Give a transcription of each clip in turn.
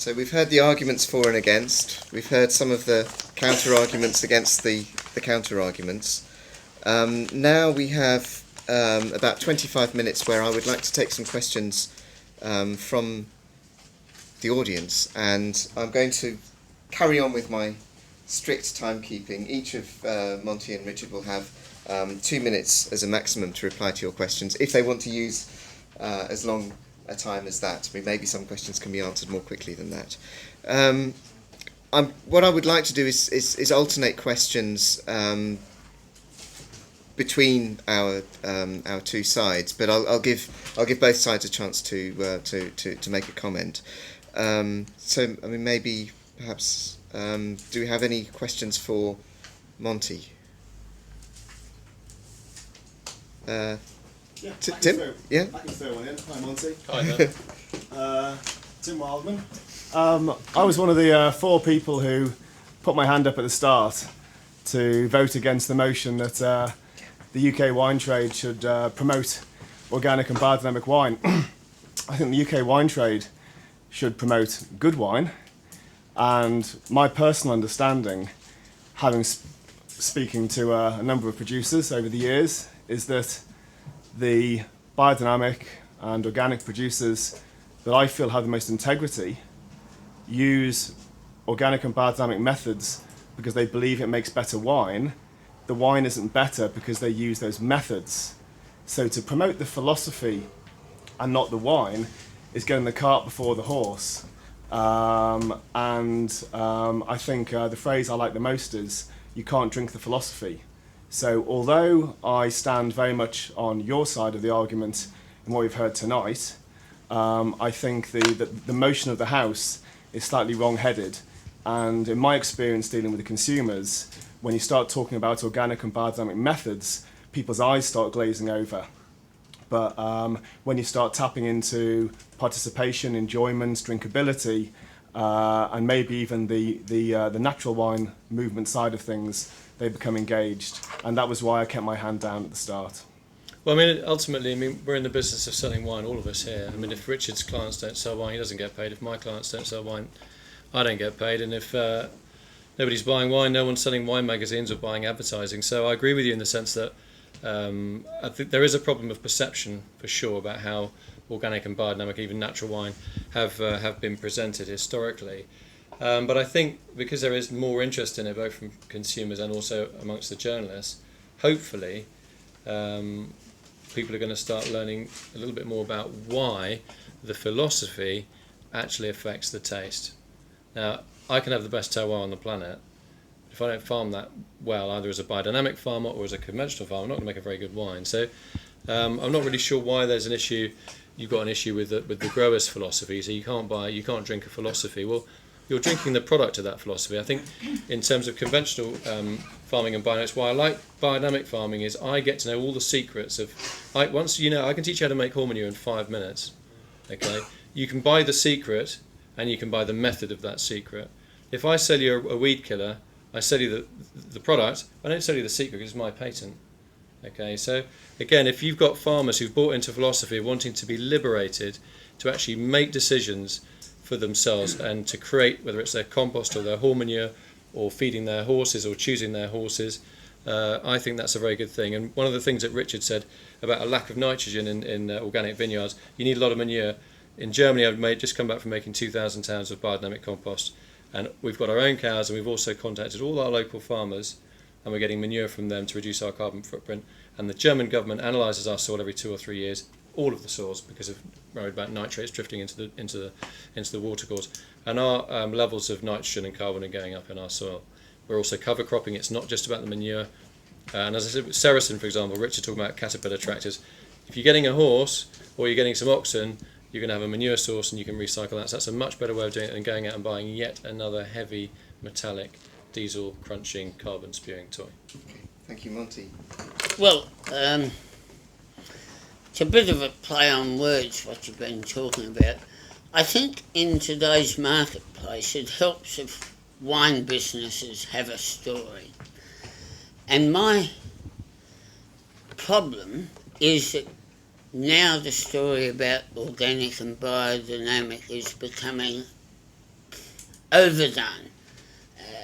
So we've heard the arguments for and against. We've heard some of the counter-arguments against the counter-arguments. Now we have about 25 minutes where I would like to take some questions from the audience, and I'm going to carry on with my strict timekeeping. Each of Monty and Richard will have 2 minutes as a maximum to reply to your questions. If they want to use as long a time as that, I mean, maybe some questions can be answered more quickly than that. What I would like to do is alternate questions between our two sides, but I'll give both sides a chance to make a comment. So I mean, maybe perhaps do we have any questions for Monty? Yeah, Tim? Yeah? I can throw one in. Hi, Monty. Hi there. Tim Wildman. I was one of the 4 people who put my hand up at the start to vote against the motion that the UK wine trade should promote organic and biodynamic wine. I think the UK wine trade should promote good wine, and my personal understanding, having speaking to a number of producers over the years, is that the biodynamic and organic producers that I feel have the most integrity use organic and biodynamic methods because they believe it makes better wine. The wine isn't better because they use those methods. So to promote the philosophy and not the wine is getting the cart before the horse. I think the phrase I like the most is, you can't drink the philosophy. So although I stand very much on your side of the argument in what we've heard tonight, I think the motion of the House is slightly wrong-headed. And in my experience dealing with the consumers, when you start talking about organic and biodynamic methods, people's eyes start glazing over. But when you start tapping into participation, enjoyment, drinkability, and maybe even the natural wine movement side of things, they become engaged. And that was why I kept my hand down at the start. Well, I mean, ultimately, we're in the business of selling wine, all of us here. I mean, if Richard's clients don't sell wine, he doesn't get paid. If my clients don't sell wine, I don't get paid. And if nobody's buying wine, no one's selling wine magazines or buying advertising. So I agree with you in the sense that I think there is a problem of perception, for sure, about how organic and biodynamic, even natural wine, have been presented historically. But I think because there is more interest in it, both from consumers and also amongst the journalists, hopefully people are going to start learning a little bit more about why the philosophy actually affects the taste. Now, I can have the best terroir on the planet. If I don't farm that well, either as a biodynamic farmer or as a conventional farmer, I'm not going to make a very good wine. So I'm not really sure why there's an issue. You've got an issue with the grower's philosophy, so you can't drink a philosophy. Well, you're drinking the product of that philosophy. I think in terms of conventional farming and biodynamics, why I like biodynamic farming is I get to know all the secrets of. I can teach you how to make horse manure in 5 minutes. Okay, you can buy the secret, and you can buy the method of that secret. If I sell you a weed killer, I sell you the product. I don't sell you the secret because it's my patent. Okay, so again, if you've got farmers who've bought into philosophy of wanting to be liberated to actually make decisions for themselves and to create, whether it's their compost or their horse manure or feeding their horses or choosing their horses, I think that's a very good thing. And one of the things that Richard said about a lack of nitrogen in organic vineyards, you need a lot of manure. In Germany, I've just come back from making 2,000 tonnes of biodynamic compost, and we've got our own cows, and we've also contacted all our local farmers, and we're getting manure from them to reduce our carbon footprint. And the German government analyses our soil every 2 or 3 years, all of the soils, because of worried about nitrates drifting into the watercourse. And our levels of nitrogen and carbon are going up in our soil. We're also cover cropping. It's not just about the manure. And as I said, with Saracen, for example, Richard talking about caterpillar tractors. If you're getting a horse or you're getting some oxen, you're going to have a manure source and you can recycle that. So that's a much better way of doing it than going out and buying yet another heavy, metallic, diesel crunching, carbon spewing toy. Okay. Thank you, Monty. Well, it's a bit of a play on words, what you've been talking about. I think in today's marketplace it helps if wine businesses have a story. And my problem is that now the story about organic and biodynamic is becoming overdone.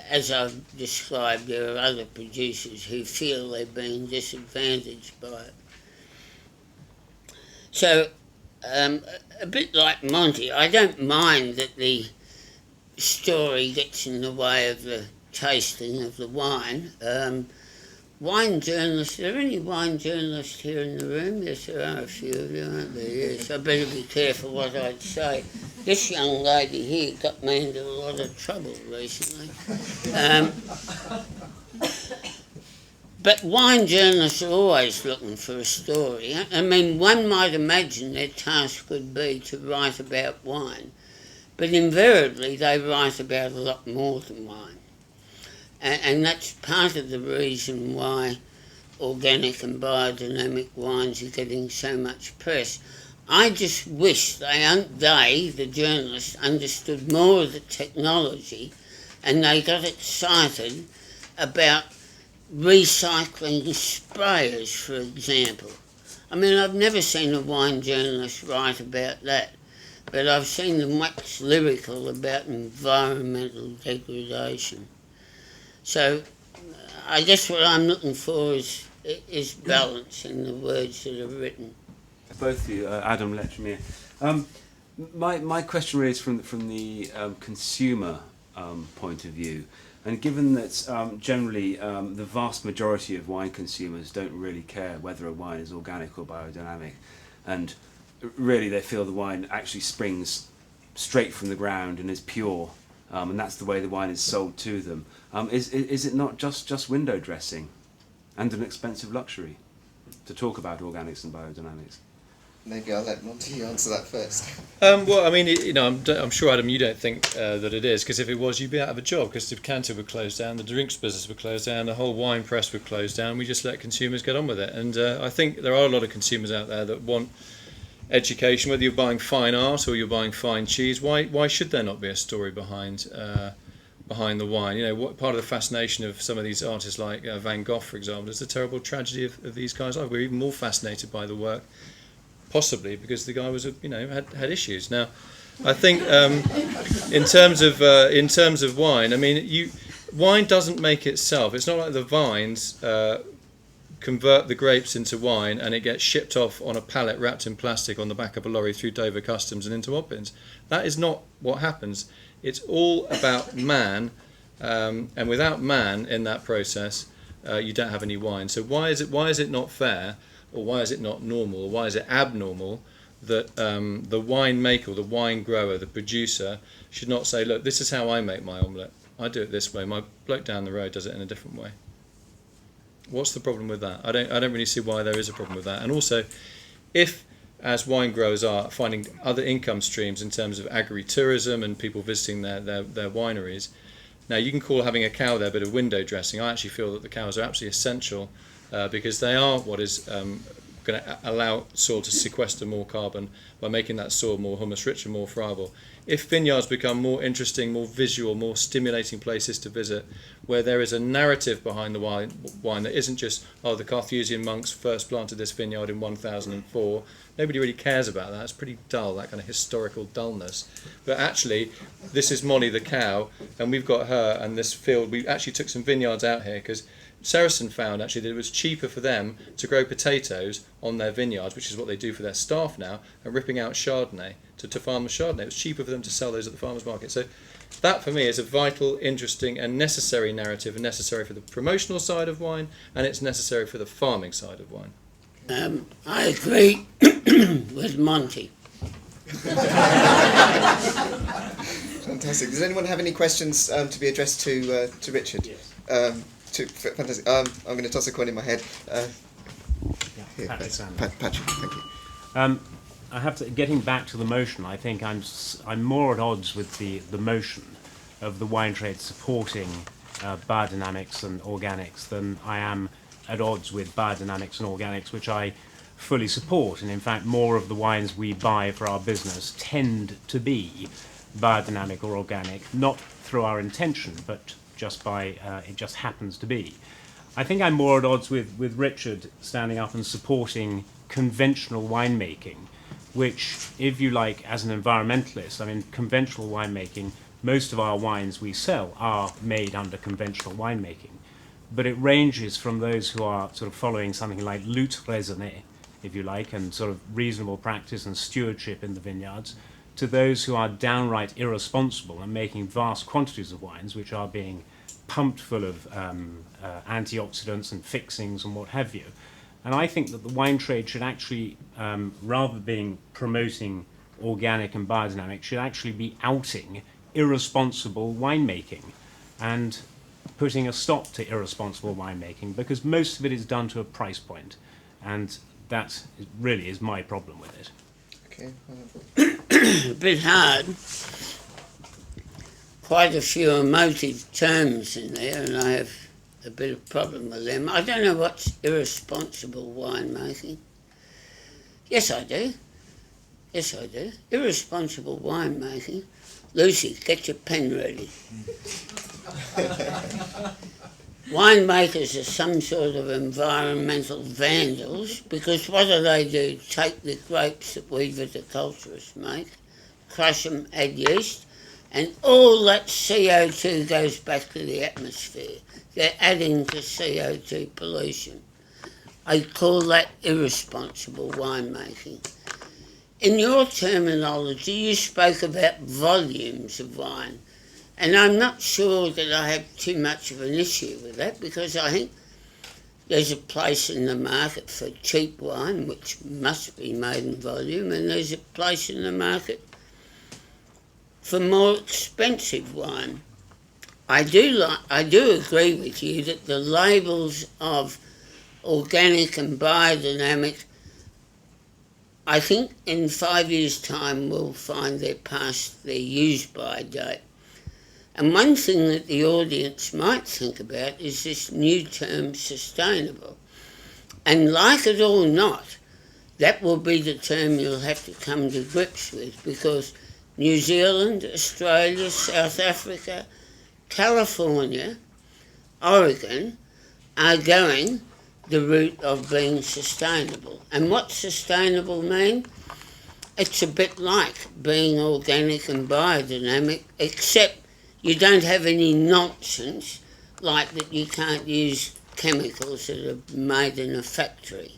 As I've described, there are other producers who feel they're being disadvantaged by it. So, a bit like Monty, I don't mind that the story gets in the way of the tasting of the wine. Wine journalists, are there any wine journalists here in the room? Yes, there are a few of you, aren't there? Yes, I better be careful what I'd say. This young lady here got me into a lot of trouble recently. But wine journalists are always looking for a story. I mean, one might imagine their task would be to write about wine, but invariably they write about a lot more than wine. And that's part of the reason why organic and biodynamic wines are getting so much press. I just wish they, the journalists, understood more of the technology and they got excited about recycling sprayers, for example. I mean, I've never seen a wine journalist write about that, but I've seen them wax lyrical about environmental degradation. So I guess what I'm looking for is balance in the words that are written. Both of you, Adam, Lechmere. My question really is from the consumer point of view. And given that generally the vast majority of wine consumers don't really care whether a wine is organic or biodynamic, and really they feel the wine actually springs straight from the ground and is pure, and that's the way the wine is sold to them, is it not just window dressing and an expensive luxury to talk about organics and biodynamics? Maybe I'll let Monty answer that first. Well, I mean, I'm sure, Adam, you don't think that it is, because if it was, you'd be out of a job, because the decanter would close down, the drinks business would close down, the whole wine press would close down. We just let consumers get on with it. And I think there are a lot of consumers out there that want education, whether you're buying fine art or you're buying fine cheese. Why should there not be a story behind the wine? You know, what part of the fascination of some of these artists like Van Gogh, for example, is the terrible tragedy of these guys' life. We're even more fascinated by the work, possibly because the guy was, had issues. Now, I think in terms of wine, I mean, wine doesn't make itself. It's not like the vines convert the grapes into wine and it gets shipped off on a pallet wrapped in plastic on the back of a lorry through Dover Customs and into odd bins. That is not what happens. It's all about man, and without man in that process, you don't have any wine. So why is it not fair? Or why is it not normal, or why is it abnormal that the winemaker, or the wine grower, the producer, should not say, look, this is how I make my omelette. I do it this way. My bloke down the road does it in a different way. What's the problem with that? I don't really see why there is a problem with that. And also, if, as wine growers are finding other income streams in terms of agri-tourism and people visiting their wineries, now you can call having a cow there a bit of window dressing. I actually feel that the cows are absolutely essential because they are what is going to allow soil to sequester more carbon by making that soil more humus-rich and more friable. If vineyards become more interesting, more visual, more stimulating places to visit, where there is a narrative behind the wine that isn't just, the Carthusian monks first planted this vineyard in 1004. Nobody really cares about that. It's pretty dull, that kind of historical dullness. But actually, this is Molly the cow, and we've got her and this field. We actually took some vineyards out here because Saracen found actually that it was cheaper for them to grow potatoes on their vineyards, which is what they do for their staff now, and ripping out Chardonnay to farm the Chardonnay. It was cheaper for them to sell those at the farmers market. So that for me is a vital, interesting and necessary narrative, and necessary for the promotional side of wine, and it's necessary for the farming side of wine. I agree with Monty. Fantastic. Does anyone have any questions to be addressed to Richard? Yes. Fantastic. I'm going to toss a coin in my head. Here, Patrick Sanders. Patrick, thank you. I have to, getting back to the motion, I think I'm more at odds with the motion of the wine trade supporting biodynamics and organics than I am at odds with biodynamics and organics, which I fully support. And in fact, more of the wines we buy for our business tend to be biodynamic or organic, not through our intention, but just by it just happens to be. I think I'm more at odds with Richard standing up and supporting conventional winemaking, which, if you like, as an environmentalist, I mean, conventional winemaking most of our wines we sell are made under conventional winemaking. But it ranges from those who are sort of following something like lutte raisonnée, if you like, and sort of reasonable practice and stewardship in the vineyards, to those who are downright irresponsible and making vast quantities of wines which are being pumped full of antioxidants and fixings and what have you. And I think that the wine trade should actually, rather than promoting organic and biodynamic, should actually be outing irresponsible winemaking and putting a stop to irresponsible winemaking, because most of it is done to a price point, and that really is my problem with it. Okay. A bit hard. Quite a few emotive terms in there, and I have a bit of problem with them. I don't know what's irresponsible winemaking. Yes, I do. Yes, I do. Irresponsible winemaking. Lucy, get your pen ready. Winemakers are some sort of environmental vandals, because what do? Take the grapes that we viticulturists make, crush them, add yeast, and all that CO2 goes back to the atmosphere. They're adding to CO2 pollution. I call that irresponsible winemaking. In your terminology, you spoke about volumes of wine, and I'm not sure that I have too much of an issue with that, because I think there's a place in the market for cheap wine, which must be made in volume, and there's a place in the market for more expensive wine. I do agree with you that the labels of organic and biodynamic, I think in 5 years' time we'll find they're past their use-by date. And one thing that the audience might think about is this new term, sustainable. And like it or not, that will be the term you'll have to come to grips with, because New Zealand, Australia, South Africa, California, Oregon are going the route of being sustainable. And what sustainable mean? It's a bit like being organic and biodynamic, except you don't have any nonsense like that you can't use chemicals that are made in a factory.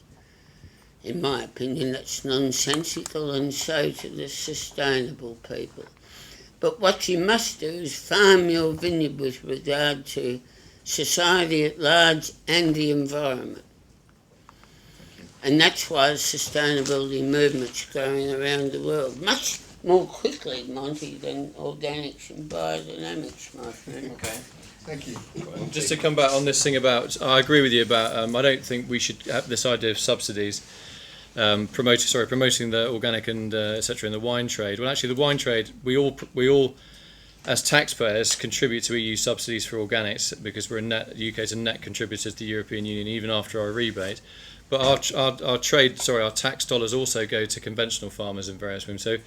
In my opinion, that's nonsensical, and so to the sustainable people. But what you must do is farm your vineyard with regard to society at large and the environment. And that's why the sustainability movement's growing around the world, much more quickly, Monty, than organics and biodynamics, my friend. Okay. Thank you. Just to come back on this thing about, I agree with you about, I don't think we should have this idea of subsidies, promoting the organic and etc. in the wine trade. Well, actually, the wine trade, we all as taxpayers contribute to EU subsidies for organics, because we're the UK is a net contributor to the European Union even after our rebate. But our tax dollars also go to conventional farmers in various ways. So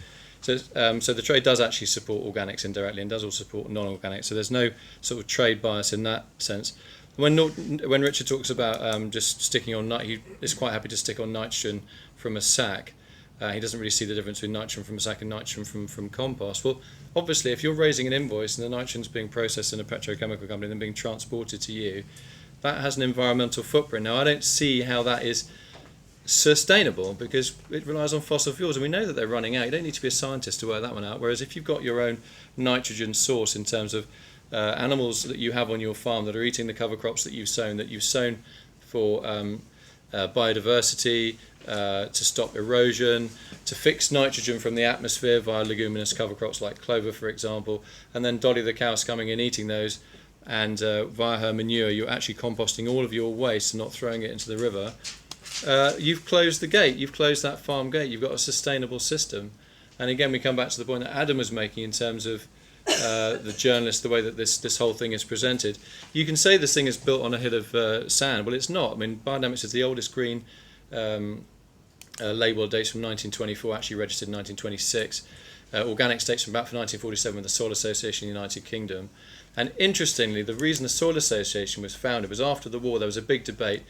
the trade does actually support organics indirectly and does also support non-organic. So there's no sort of trade bias in that sense. When Richard talks about just sticking on he is quite happy to stick on nitrogen from a sack. He doesn't really see the difference between nitrogen from a sack and nitrogen from compost. Well, obviously, if you're raising an invoice and the nitrogen's being processed in a petrochemical company and then being transported to you, that has an environmental footprint. Now, I don't see how that is sustainable, because it relies on fossil fuels, and we know that they're running out. You don't need to be a scientist to work that one out. Whereas if you've got your own nitrogen source in terms of animals that you have on your farm that are eating the cover crops that you've sown for biodiversity, to stop erosion, to fix nitrogen from the atmosphere via leguminous cover crops like clover, for example, and then Dolly the cow's coming and eating those, and via her manure you're actually composting all of your waste and not throwing it into the river. You've closed the gate, you've closed that farm gate, you've got a sustainable system. And again, we come back to the point that Adam was making in terms of the journalist, the way that this whole thing is presented. You can say this thing is built on a hill of sand. Well, it's not. I mean, biodynamics is the oldest green label, dates from 1924, actually registered in 1926. Organics dates from about 1947 with the Soil Association in the United Kingdom. And interestingly, the reason the Soil Association was founded was after the war. There was a big debate.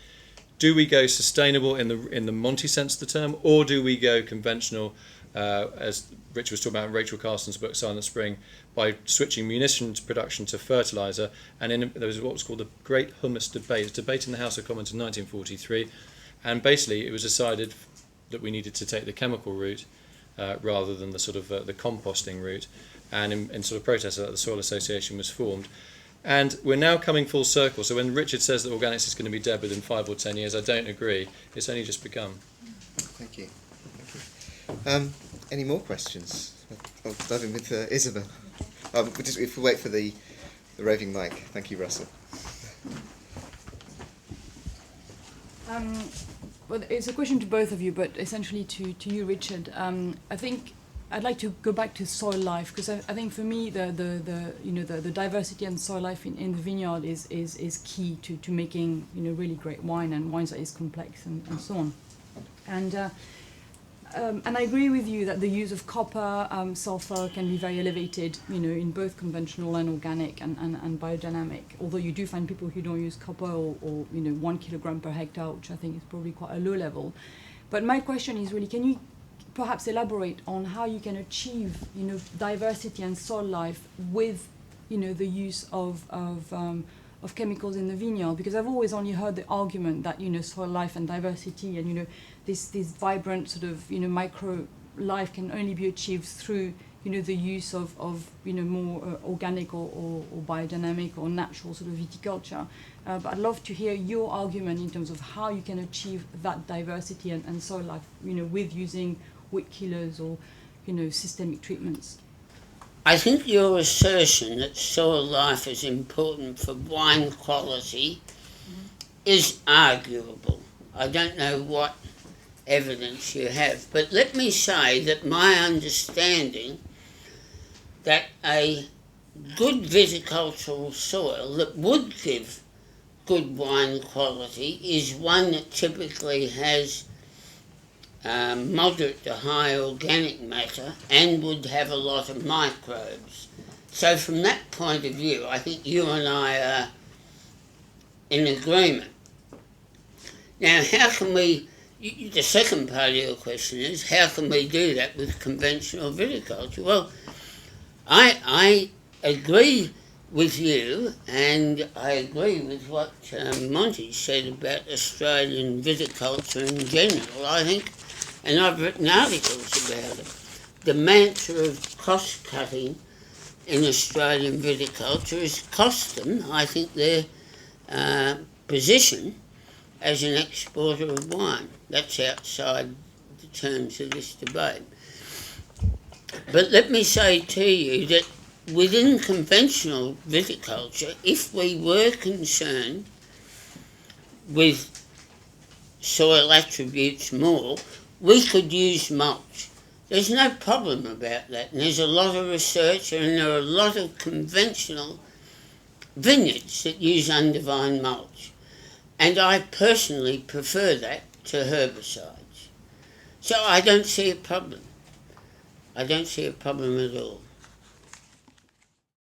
Do we go sustainable in the Monty sense of the term, or do we go conventional as Richard was talking about in Rachel Carson's book Silent Spring, by switching munitions production to fertiliser. And there was what was called the Great Hummus Debate. It was a debate in the House of Commons in 1943, and basically it was decided that we needed to take the chemical route rather than the sort of the composting route. And in sort of protest of that, the Soil Association was formed. And we're now coming full circle. So when Richard says that organics is going to be dead within 5 or 10 years, I don't agree. It's only just begun. Thank you. Any more questions? I'll dive in with Isabel. If we wait for the roving mic. Thank you, Russell. Well, it's a question to both of you, but essentially to you, Richard. I think I'd like to go back to soil life, because I think for me the diversity and soil life in the vineyard is key to making really great wine, and wines that is complex and so on. And I agree with you that the use of copper, sulfur can be very elevated, in both conventional and organic and biodynamic. Although you do find people who don't use copper or 1 kilogram per hectare, which I think is probably quite a low level. But my question is really, can you perhaps elaborate on how you can achieve, diversity and soil life with, the use of chemicals in the vineyard? Because I've always only heard the argument that, soil life and diversity and, this vibrant sort of, micro life can only be achieved through, the use of more organic or biodynamic or natural sort of viticulture. But I'd love to hear your argument in terms of how you can achieve that diversity and soil life, with using weed killers or, systemic treatments. I think your assertion that soil life is important for wine quality is arguable. I don't know what evidence you have, but let me say that my understanding that a good viticultural soil that would give good wine quality is one that typically has moderate to high organic matter and would have a lot of microbes. So from that point of view, I think you and I are in agreement. Now, how can we, the second part of your question is, how can we do that with conventional viticulture? Well, I agree with you, and I agree with what Monty said about Australian viticulture in general. I think, and I've written articles about it, the mantra of cost-cutting in Australian viticulture has cost them, I think, their position as an exporter of wine. That's outside the terms of this debate. But let me say to you that within conventional viticulture, if we were concerned with soil attributes more, we could use mulch. There's no problem about that. And there's a lot of research, and there are a lot of conventional vineyards that use undivine mulch. And I personally prefer that to herbicides. So I don't see a problem. I don't see a problem at all.